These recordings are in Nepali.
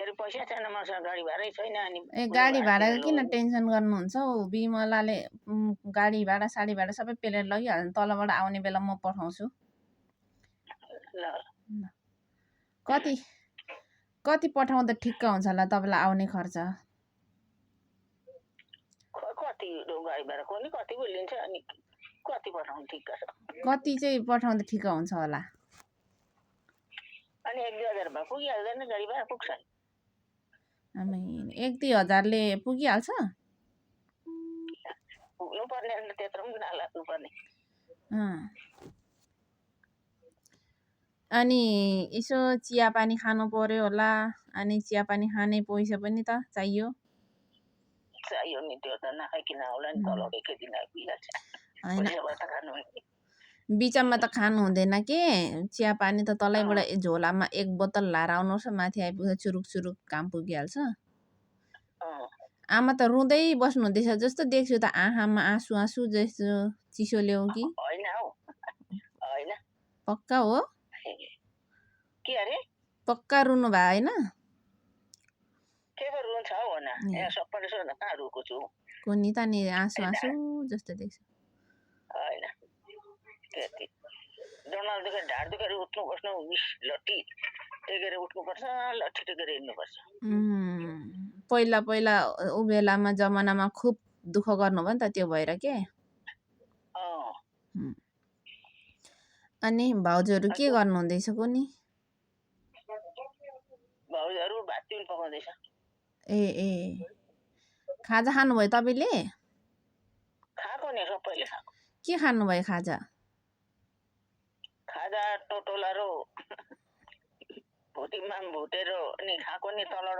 फेरि पैसा छैन मसँग गाडी भाडै छैन अनि गाडी भाडाको किन टेन्सन गर्नुहुन्छ हौ बिमलाले गाडी भाडा साडी भाडा सबै पेलेर लगिहाल्छ तलबाट आउने बेला म पठाउँछु कति कति पठाउँदा ठिक्क हुन्छ होला तपाईँलाई आउने खर्च कति गाडी भाडा कोनी कति पो लिन्छ अनि कति पठाउनु ठिक्क छ कति चाहिँ पठाउँदा ठिक्क हुन्छ होला अनि 1-2 हजार भए पुगिहाल्दैन गाडी भाडा पुग्छ आमै 1-2 हजारले पुगिहाल्छ पुग्नुपर्ने त्यत्रो पनि नलाग्नुपर्ने अनि यसो चिया पानी खानु पर्यो होला अनि चिया पानी खाने पैसा पनि त चाहियो नि त्यो त नखाइकन होला नि तल एकैदिन आइपुगिहाल्छ हैन बिचमा त खानु हुँदैन के चिया पानी त तलैबाट झोलामा 1 बोतल लाएर आउनुपर्छ माथि आइपुग्दा चुरुक चुरुक काम पुगिहाल्छ आमा त रुँदै बस्नु हुँदैछ जस्तो देख्छु त आँखामा आँसु आँसु जस्तो चिसो ल्याउ कि हैन हौ हैन पक्का हो के अरे पक्का रुनु भए हैन के रुनु छ हो न यहाँ सबैले सोध्न कहाँ रुको छु कोनी त नि आँसु आँसु जस्तो देख्छु हैन त्यति डनाल दुखेर ढाड दुखेर उठ्नु बस्नु मिस लट्ठी टेकेर उठ्नुपर्छ लट्ठी टेकेर हिँड्नुपर्छ पहिला पहिला उ बेलामा जमानामा खुब दुःख गर्नुभयो नि त त्यो भएर के अनि भाउजूहरू के गर्नु हुँदैछ कोनी भाउजूहरू भात पिउन पकाउँदैछ ए खाजा खानुभयो तपाईले खाएको नि सबैले खाएको के खानुभयो खाजा खाजा टोटोला र भुटीमा भुटेर अनि खाएको नि तलबाट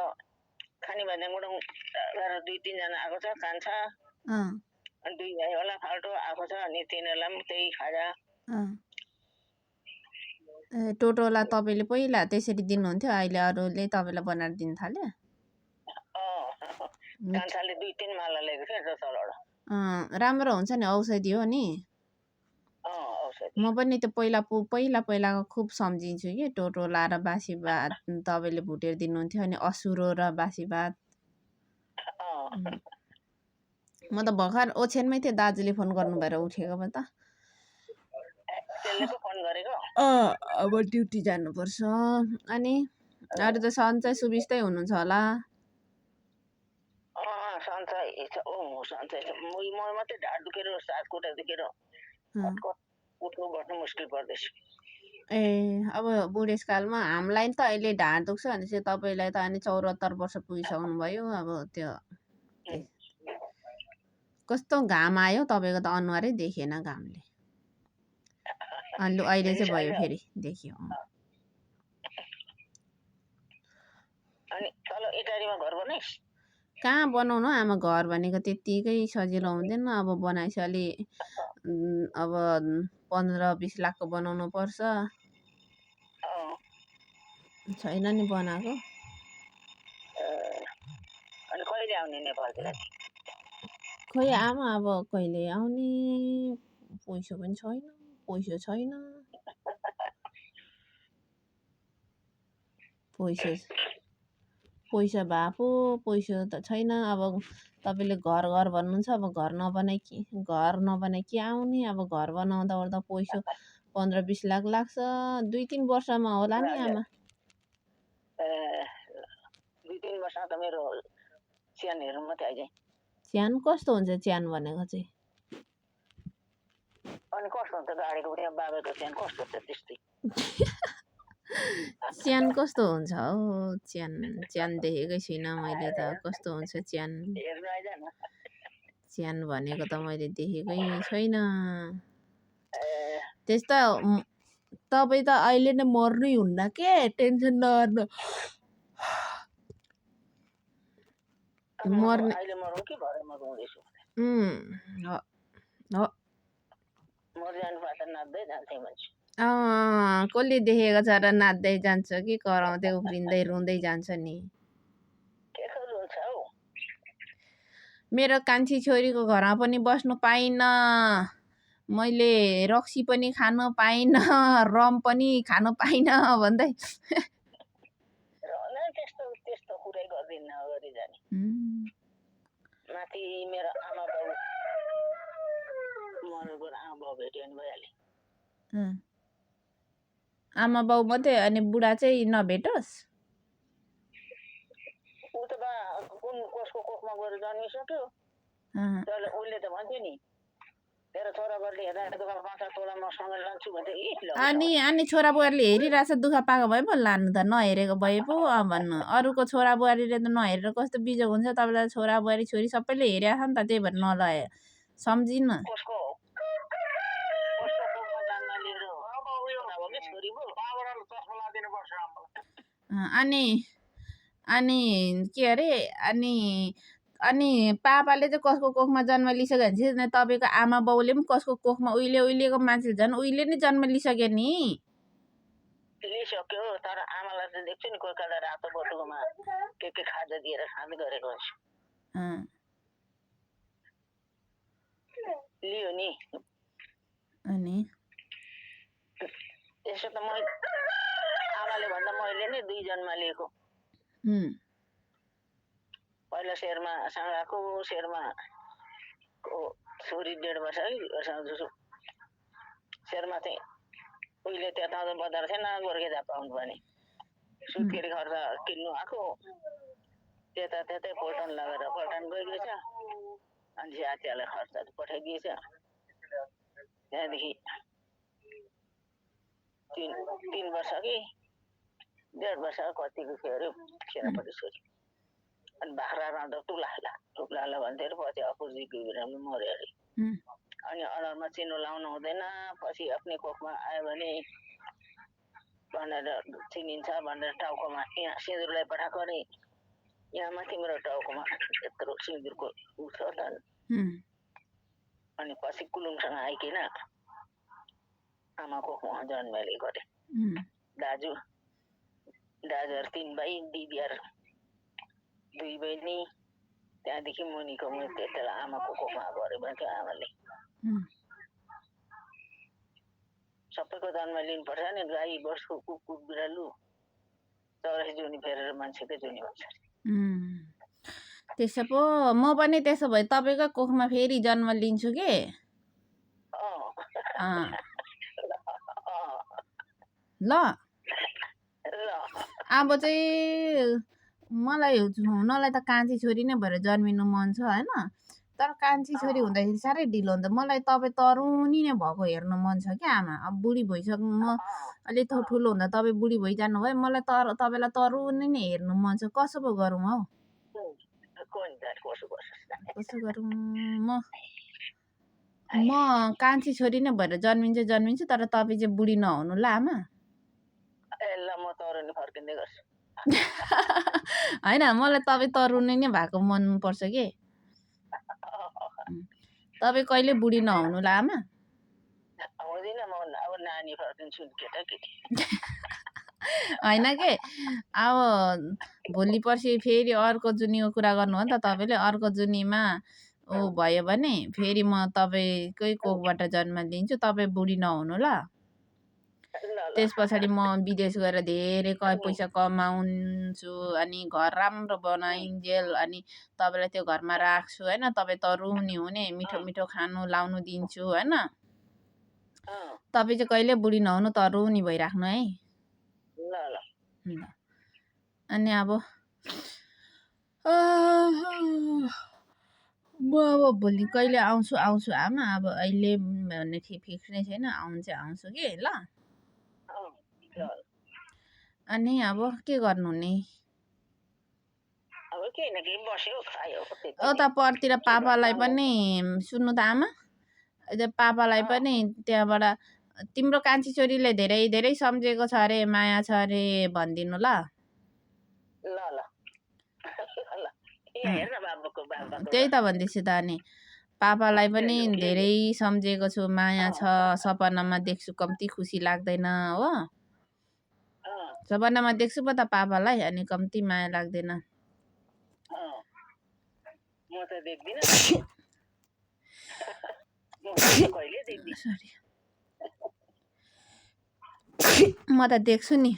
खाने भन्दैबाट 2-3 जना आएको छ कान्छ अनि 2 भाइ होला फाल्टो आएको छ अनि तिनीहरूलाई पनि त्यही खाजा टोटोला तपाईले पहिला त्यसरी दिनुहुन्थ्यो अहिले अरूले तपाईलाई बनाएर दिन थाल्यो कान्छाले 2-3 माला ल्याएको थियो तलबाट राम्रो हुन्छ नि औषधि हो नि म पनि त्यो पहिलाको खुब सम्झिन्छु कि टोटोला र बासी भात तपाईले भुटेर दिनुहुन्थ्यो अनि असुरो र बासी भात म त भर्खर ओछ्यानमै थिएँ दाजुले फोन गर्नु भएर उठेको म त अब ड्युटी जानुपर्छ अनि अरू त सन्चै सुबिस्तै हुनुहुन्छ होला सन्चै म मात्रै ढाड दुखेर सात खुट्टा दुखेर उठ्नु बस्नु मुस्किल पर्दैछ अब बुढेसकालमा हामीलाई त अहिले ढाड दुख्छ भने चाहिँ तपाईलाई त अनि 74 वर्ष पुगिसक्नु भयो अब त्यो कस्तो घाम आयो तपाईको त अनुहारै देखेन घामले अहिले चाहिँ भयो फेरि देखियो अनि तल इटारीमा घर बनाइस कहाँ बनाउनु आमा घर भनेको त्यतिकै सजिलो हुँदैन अब बनाइस अलि अब 15-20 लाखको बनाउनु पर्छ छैन नि बनाएको अनि कहिले आउने नेपालतिर खोइ आमा अब कहिले आउने पैसा पनि छैन पैसा भए पो पैसा त छैन अब तपाईले घर भन्नुहुन्छ अब घर नबनाइ के आउने अब घर बनाउँदा ओर्दा पैसा 15-20 लाख लाग्छ 2-3 वर्षमा होला नि आमा 2-3 वर्ष त मेरो च्यान हेर्नु मात्रै आइज च्यान कस्तो हुन्छ च्यान भनेको चाहिँ अनि कस्तो हुन्छ गाडीको त्यहाँ बाबाको च्यान कस्तो हुन्छ त्यस्तै च्यान कस्तो हुन्छ हौ च्यान देखेकै छैन मैले त कस्तो हुन्छ च्यान भनेको त मैले देखेकै छैन त्यस्तो तपाई त अहिले नै मर्नै हुन्न के टेन्सन नगर्नु मर्ने अहिले मरौँ कि भरे मरौँ हुँदैछु मर्जानु पाता नाच्दै जान्थे मान्छे कसले देखेको छ र नाच्दै जान्छ कि कराउँदै उफ्रिँदै रुँदै जान्छ नि मेरो कान्छी छोरीको घरमा पनि बस्नु पाइनँ मैले रक्सी पनि खान पाइनँ रम पनि खान पाइनँ भन्दै त्यस्तो मेरो आमा बाउ मरेको आमा बाउ भेट्यो भने भइहाल्यो आमा बाउ मात्रै अनि बुढा चाहिँ नभेटोस् ऊ त कुन कसको कोखमा गएर जन्मिसक्यो तर उसले त भन्थ्यो नि तेरो छोराबुहारीले हेर्दा दुःख पाउँछ तँलाई म सँगै लान्छु भन्थ्यो अनि छोराबुहारीले हेरिरहेछ दुःख पाएको भए पो लानु त नहेरेको भए पो भन्नु अरूको छोराबुहारीले त नहेरेर कस्तो बिजोग हुन्छ तपाईँलाई छोराबुहारी छोरी सबैले हेरेको छ नि त त्यही भएर नलए सम्झिनु अनि के अरे अनि पापाले चाहिँ कसको कोखमा जन्म लिइसक्यो भने चाहिँ तपाईँको आमा बाउले पनि कसको कोखमा उहिलेको मान्छे झन् उहिले नै जन्म लिइसक्यो नि लिइसक्यो तर आमालाई चाहिँ देख्छु नि कोही बेला रातो बटुकोमा के खाजा दिएर खाँदै गरेको हुन्छ लियो नि अनि यसो त आमाले भन्दा मैले नै 2 जन्म लिएको पहिला साँगाको छोरी 1.5 वर्ष शेरमा चाहिँ उहिले त्यता बजार थिएन गोर्खे झापा आउनु भने सुत्केरी खर्च किन्नु आएको त्यतै पल्टन लगेर पल्टन गइरहेछ अनि जातियालाई खर्च पठाइदिएछ त्यहाँदेखि 3 वर्ष कि 1.5 वर्ष कतिको थियो अरे सेनापति छोरी अनि बाख्रा राँदा टुक्ला भन्थ्यो अरे पछि अपुजी बिग्रेर मर्यो अरे अनि अनुहारमा चिनो लाउनु हुँदैन पछि आफ्नै कोखमा आयो भने भनेर चिनिन्छ भनेर टाउकोमा यहाँ सिन्दुरलाई पठाएको अरे यहाँमा तिम्रो टाउकोमा यत्रो सिन्दुरको उ छ त अनि पछि कुलुङसँग आइकिन आमा कोखमा जन्मेले गरे दाजुहरू 3 भाइ दिदीहरू 2 बहिनी त्यहाँदेखि मुनिको त्यसलाई आमाको कोखमा गरे भन्थ्यो आमाले सबैको जन्म लिनुपर्छ नि गाई बस्तु कुकुर बिरालु चौरासी जुनी फेरेर मान्छेकै जुनी हुन्छ त्यसो पो म पनि त्यसो भए तपाईँको कोखमा फेरि जन्म लिन्छु के ल अब चाहिँ मलाई हुनलाई त कान्छी छोरी नै भएर जन्मिनु मन छ होइन तर कान्छी छोरी हुँदाखेरि साह्रै ढिलो हुन्छ मलाई तपाईँ तरुनी नै भएको हेर्नु मन छ क्या आमा अब बुढी भइसक्नु म अलिक ठुलो हुँदा तपाईँ बुढी भइजानु भयो मलाई तपाईँलाई तरुनी नै हेर्नु मन छ कसो पो गरौँ हौ कसो गरौँ म कान्छी छोरी नै भएर जन्मिन्छु तर तपाईँ चाहिँ बुढी नहुनु ल आमा होइन मलाई तपाईँ तरुनी नै भएको मन पर्छ कि तपाईँ कहिले बुढी नहुनु ल आमा होइन के अब भोलि पर्सि फेरि अर्को जुनीको कुरा गर्नु हो नि त तपाईँले अर्को जुनीमा ऊ भयो भने फेरि म तपाईँकै कोखबाट जन्म लिन्छु तपाईँ बुढी नहुनु ल त्यस पछाडि म विदेश गएर धेरै पैसा कमाउँछु अनि घर राम्रो बनाइन्जेल अनि तपाईँलाई त्यो घरमा राख्छु होइन तपाईँ तरुनी हुने मिठो मिठो खानु लाउनु दिन्छु होइन तपाईँ चाहिँ कहिले बुढी नहुनु तरुनी भइराख्नु है अनि अब म अब भोलि कहिले आउँछु आमा अब अहिले भन्ने फिक्स नै छैन आउँछु कि ल अनि अब के गर्नु नि उता परतिर पापालाई पनि सुन्नु त आमा पापालाई पनि त्यहाँबाट तिम्रो कान्छी छोरीले धेरै धेरै सम्झेको छ अरे माया छ अरे भनिदिनु ल त्यही त भन्दैछु त अनि पापालाई पनि धेरै सम्झेको छु माया छ सपनामा देख्छु कम्ती खुसी लाग्दैन हो सपनामा देख्छु पो त पापालाई अनि कम्ती माया लाग्दैन म त देख्छु नि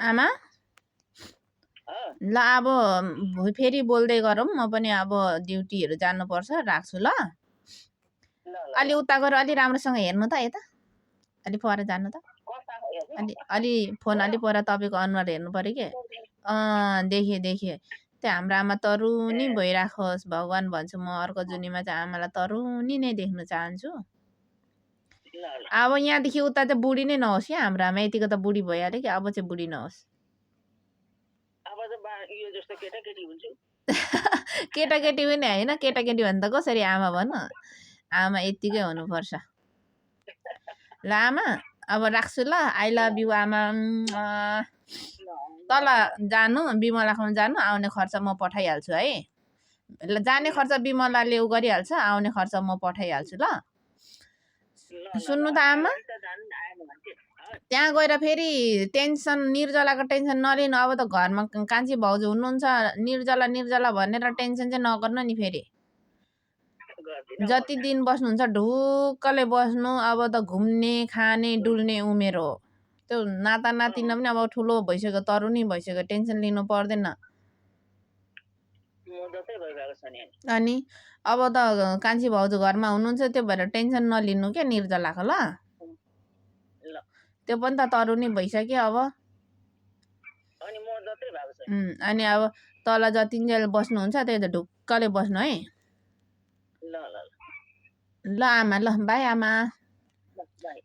आमा ल अब फेरि बोल्दै गरौँ म पनि अब ड्युटीहरू जानुपर्छ राख्छु ल अलि उता गएर अलि राम्रोसँग हेर्नु त यता अलि पर जानु त अलि फोन अलि पर तपाईँको अनुहार हेर्नु पर्यो कि देखेँ त्यो हाम्रो आमा तरुनी भइराखोस् भगवान् भन्छु म अर्को जुनीमा चाहिँ आमालाई तरुनी नै देख्न चाहन्छु अब यहाँदेखि उता चाहिँ बुढी नै नहोस् क्या हाम्रो आमा यतिको त बुढी भइहाल्यो कि अब चाहिँ बुढी नहोस् केटाकेटी पनि होइन केटाकेटी भन्दा कसरी आमा भन्नु आमा यत्तिकै हुनुपर्छ ल आमा अब राख्छु ल आई लभ यु आमा तल जानु बिमलाकोमा जानु आउने खर्च म पठाइहाल्छु है ल जाने खर्च बिमलाले उ गरिहाल्छ आउने खर्च म पठाइहाल्छु ल सुन्नु त आमा त्यहाँ गएर फेरि टेन्सन निर्जलाको टेन्सन नलिनु अब त घरमा कान्छी भाउजू हुनुहुन्छ निर्जला भनेर टेन्सन चाहिँ नगर्नु नि फेरि जति दिन बस्नुहुन्छ ढुक्कले बस्नु अब त घुम्ने खाने डुल्ने उमेर हो त्यो नाता नातिना पनि अब ठुलो भइसक्यो तरुनी भइसक्यो टेन्सन लिनु पर्दैन अनि अब त कान्छी भाउजू घरमा हुनुहुन्छ त्यो भएर टेन्सन नलिनु क्या निर्जलाको ल त्यो पनि त तरुनी भइसक्यो अब अनि अब तल जतिन्जेल बस्नुहुन्छ त्यो त ढुक्कले बस्नु है ल आमा ल बाई आमा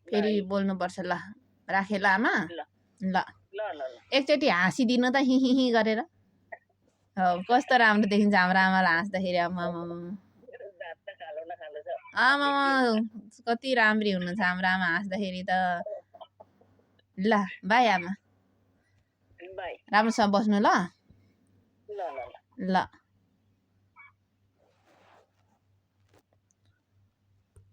फेरि बोल्नुपर्छ ल राखेँ ल आमा ल एकचोटि हाँसिदिनु त हिहि गरेर कस्तो राम्रो देखिन्छ हाम्रो आमालाई हाँस्दाखेरि आमा कति राम्री हुनुहुन्छ हाम्रो आमा हाँस्दाखेरि त ल बाई आमा राम्रोसँग बस्नु ल ल